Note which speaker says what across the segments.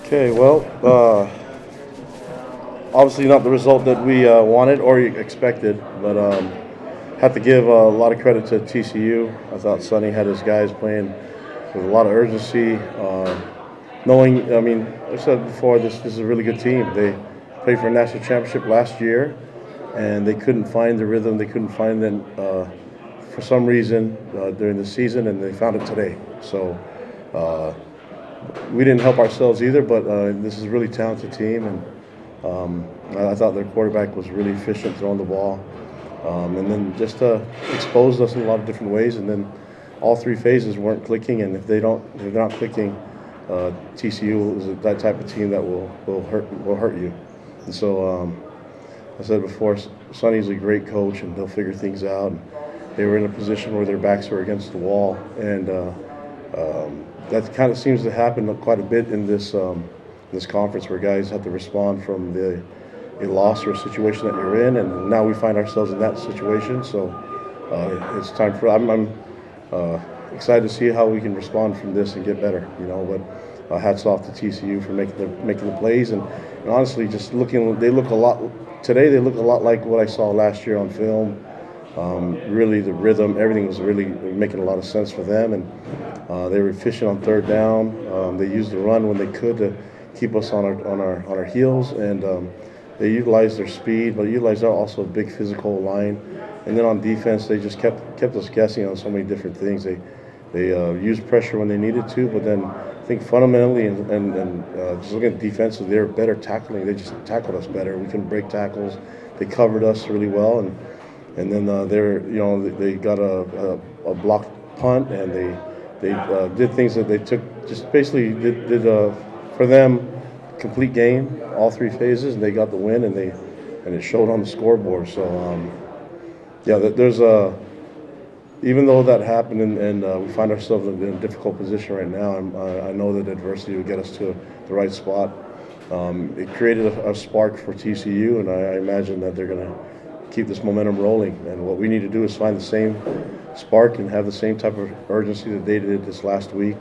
Speaker 1: Okay, well, obviously not the result that we wanted or expected, but have to give a lot of credit to TCU. I thought Sonny had his guys playing with a lot of urgency, knowing. I mean, I said before, this is a really good team. They played for a national championship last year, and they couldn't find the rhythm. They couldn't find it for some reason during the season, and they found it today. So. We didn't help ourselves either, but this is a really talented team, and I thought their quarterback was really efficient throwing the ball, and then just exposed us in a lot of different ways. And then all three phases weren't clicking, and if they're not clicking, TCU is that type of team that will hurt you. And so I said before, Sonny's a great coach, and they'll figure things out. And they were in a position where their backs were against the wall, and that kind of seems to happen quite a bit in this conference, where guys have to respond from a loss or a situation that you're in, and now we find ourselves in that situation. So it's time for. I'm excited to see how we can respond from this and get better. But hats off to TCU for making the plays, and honestly, just looking, they look a lot today. They look a lot like what I saw last year on film. Really, the rhythm, everything was really making a lot of sense for them, and they were efficient on third down. They used the run when they could to keep us on our heels, and they utilized their speed, but utilized also a big physical line. And then on defense, they just kept us guessing on so many different things. They used pressure when they needed to, but then I think fundamentally and just looking at defensive, they were better tackling. They just tackled us better. We couldn't break tackles. They covered us really well, and then they got a blocked punt, and they did things that they took, just basically did for them, complete game, all three phases, and they got the win, and it showed on the scoreboard. So there's even though that happened, and we find ourselves in a difficult position right now, I know that adversity would get us to the right spot. It created a spark for TCU, and I imagine that they're going to keep this momentum rolling. And what we need to do is find the same spark and have the same type of urgency that they did this last week.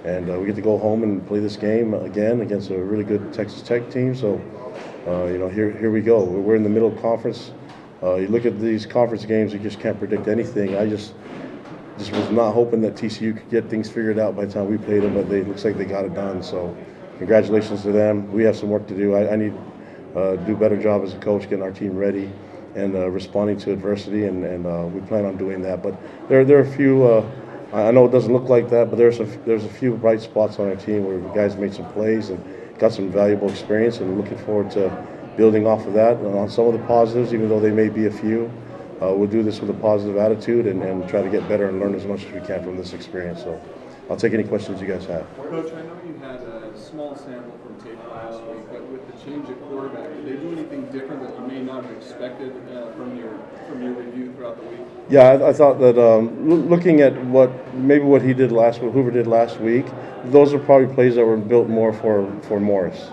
Speaker 1: And we get to go home and play this game again against a really good Texas Tech team. So, here we go. We're in the middle of conference. You look at these conference games, you just can't predict anything. I just was not hoping that TCU could get things figured out by the time we played them, but it looks like they got it done. So, congratulations to them. We have some work to do. I need to do a better job as a coach, getting our team ready and responding to adversity, and we plan on doing that. But there are a few. I know it doesn't look like that, but there's a few bright spots on our team where the guys made some plays and got some valuable experience, and looking forward to building off of that. And on some of the positives, even though they may be a few, we'll do this with a positive attitude and try to get better and learn as much as we can from this experience. So I'll take any questions you guys have.
Speaker 2: Coach, I know you had a small sample from tape last week, but with the change at quarterback, did they do anything different that you may not have expected from your review throughout the week?
Speaker 1: Yeah, I thought that looking at what Hoover did last week, those are probably plays that were built more for Morris.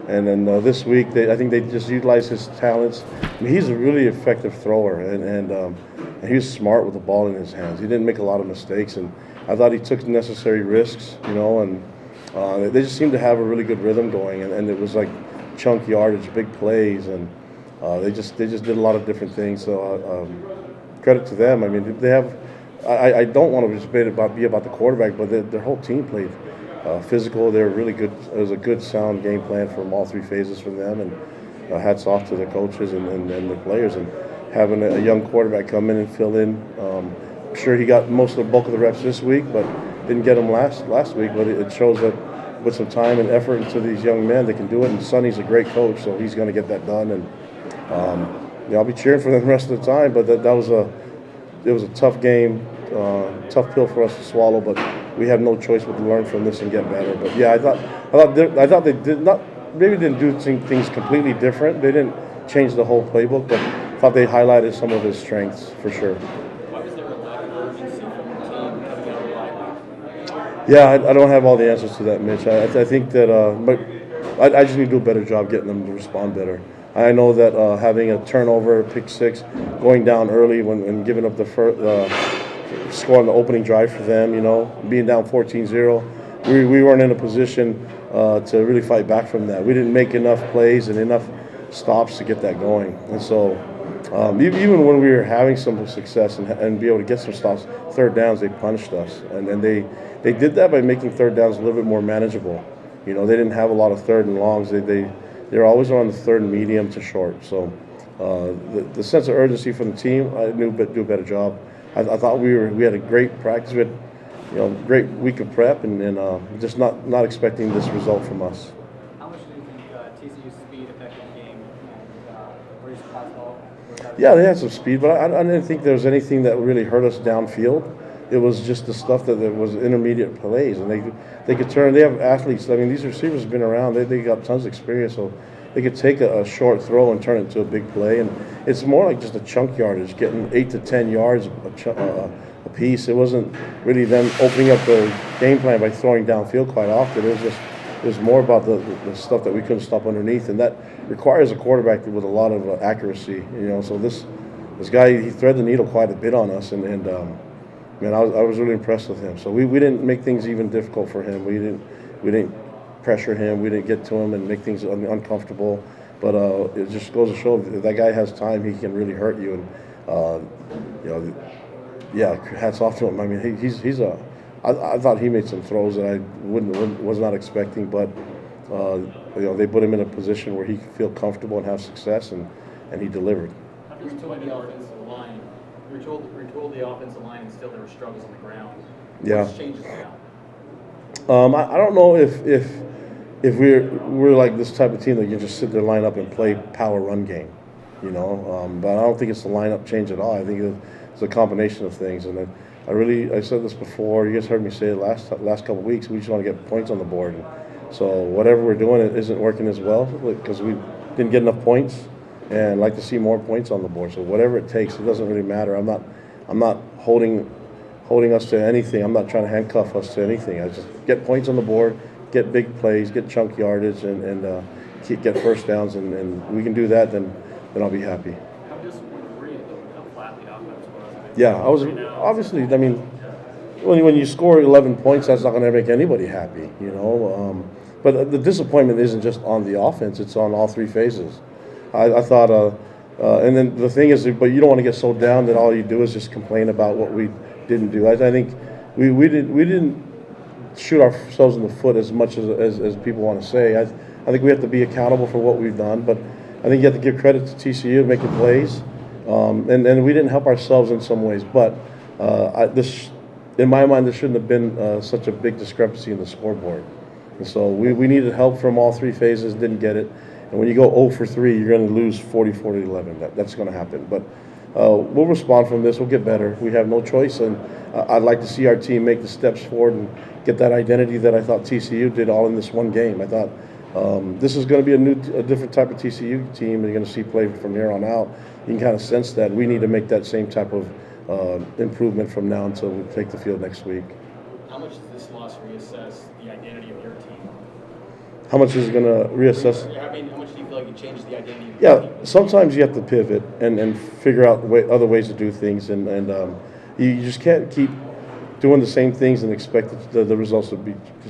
Speaker 1: And then this week, I think they just utilized his talents. I mean, he's a really effective thrower, and he was smart with the ball in his hands. He didn't make a lot of mistakes, and I thought he took necessary risks, and they just seemed to have a really good rhythm going, and it was like chunk yardage, big plays, and they just did a lot of different things. So credit to them. I mean, they have. I don't want to just be about the quarterback, but their whole team played physical. They were really good. It was a good, sound game plan from all three phases from them, and hats off to the coaches and the players, and having a young quarterback come in and fill in. I'm sure he got most of the bulk of the reps this week, but didn't get them last week. But it shows that with some time and effort into these young men, they can do it. And Sonny's a great coach, so he's going to get that done. And I'll be cheering for them the rest of the time. But it was a tough game, tough pill for us to swallow. But we had no choice but to learn from this and get better. But yeah, I thought they didn't do things completely different. They didn't change the whole playbook, but I thought they highlighted some of his strengths for sure. Yeah, I don't have all the answers to that, Mitch. I think that, but I just need to do a better job getting them to respond better. I know that having a turnover, pick six, going down early and giving up the first score on the opening drive for them, being down 14-0, we weren't in a position to really fight back from that. We didn't make enough plays and enough stops to get that going. And so even when we were having some success and be able to get some stops, third downs, they punished us. And they did that by making third downs a little bit more manageable. They didn't have a lot of third and longs. They're always on the third and medium to short. So the sense of urgency from the team, I knew do a better job. I thought we had a great practice. We had great week of prep, and just not expecting this result from us.
Speaker 3: How much do you think TCU's speed affected the game and where you pass the ball?
Speaker 1: Yeah, they had some speed, but I didn't think there was anything that really hurt us downfield. It was just the stuff that was intermediate plays, and they could turn. They have athletes. I mean, these receivers have been around. They got tons of experience, so they could take a short throw and turn it into a big play. And it's more like just a chunk yardage, getting 8 to 10 yards a piece. It wasn't really them opening up the game plan by throwing downfield quite often. It was more about the stuff that we couldn't stop underneath, and that requires a quarterback with a lot of accuracy. So this guy, he threaded the needle quite a bit on us, and man, I was really impressed with him. So we didn't make things even difficult for him. We didn't pressure him. We didn't get to him and make things uncomfortable. But it just goes to show if that guy has time, he can really hurt you. And yeah, hats off to him. I mean, I thought he made some throws that I was not expecting, but they put him in a position where he could feel comfortable and have success, and he delivered.
Speaker 4: You were told the offensive line. You were told the offensive line, and still there were struggles on the ground.
Speaker 1: Yeah.
Speaker 4: What's changes now?
Speaker 1: I don't know if we're like this type of team that you just sit there, line up, and play power run game, but I don't think it's the lineup change at all. I think it's a combination of things, and I said this before. You guys heard me say it last couple of weeks. We just want to get points on the board. So whatever we're doing, it isn't working as well because we didn't get enough points, and I'd like to see more points on the board. So whatever it takes, it doesn't really matter. I'm not holding us to anything. I'm not trying to handcuff us to anything. I just get points on the board, get big plays, get chunk yardage, and get first downs, and we can do that. Then I'll be happy.
Speaker 4: How disappointed were you how flat the offense was?
Speaker 1: Yeah, I was obviously. I mean, when you score 11 points, that's not going to make anybody happy, But the disappointment isn't just on the offense; it's on all three phases. I thought, and then the thing is, but you don't want to get so down that all you do is just complain about what we didn't do. I think we didn't shoot ourselves in the foot as much as people want to say. I think we have to be accountable for what we've done, but I think you have to give credit to TCU making plays, and we didn't help ourselves in some ways. But in my mind, there shouldn't have been such a big discrepancy in the scoreboard. And so we needed help from all three phases, didn't get it. And when you go 0 for 3, you're going to lose 40-11. That's going to happen. But we'll respond from this. We'll get better. We have no choice. And I'd like to see our team make the steps forward and get that identity that I thought TCU did all in this one game. I thought this is going to be a different type of TCU team, and you're going to see play from here on out. You can kind of sense that. We need to make that same type of improvement from now until we take the field next week.
Speaker 4: How much does this loss reassess the identity of your team?
Speaker 1: How much is it going to reassess?
Speaker 4: I mean, how much do you feel like it changed the identity of your team?
Speaker 1: Yeah, sometimes you have to pivot and figure out other ways to do things, and you just can't keep doing the same things and expect the results to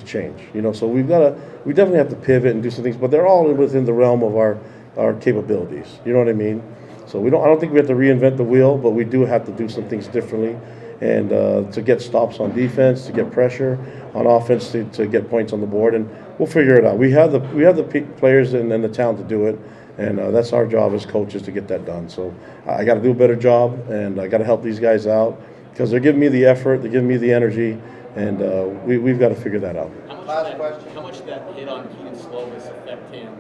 Speaker 1: change. So we definitely have to pivot and do some things, but they're all within the realm of our capabilities. You know what I mean? So I don't think we have to reinvent the wheel, but we do have to do some things differently, and to get stops on defense, to get pressure on offense, to get points on the board, and we'll figure it out. We have the players and the talent to do it, and that's our job as coaches to get that done. So I got to do a better job, and I got to help these guys out because they're giving me the effort, they're giving me the energy, and we've got to figure that out.
Speaker 4: How much did that hit on Keenan Slovis affect him,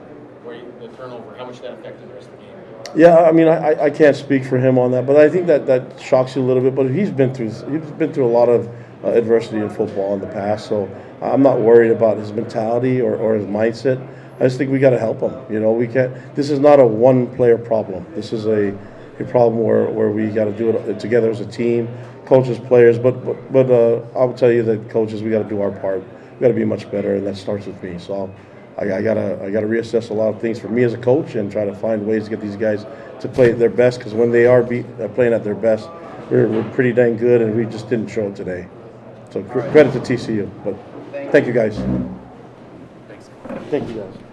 Speaker 4: the turnover? How much did that affected the rest of the game?
Speaker 1: Yeah, I mean, I can't speak for him on that, but I think that shocks you a little bit. But he's been through a lot of adversity in football in the past, so I'm not worried about his mentality or his mindset. I just think we got to help him. We can't. This is not a one-player problem. This is a problem where we got to do it together as a team, coaches, players. But I will tell you that coaches, we got to do our part. We got to be much better, and that starts with me. So I gotta reassess a lot of things for me as a coach and try to find ways to get these guys to play at their best, because when they are playing at their best, we're pretty dang good, and we just didn't show it today. So credit to TCU, but thank you guys.
Speaker 4: Thanks.
Speaker 1: Thank you guys.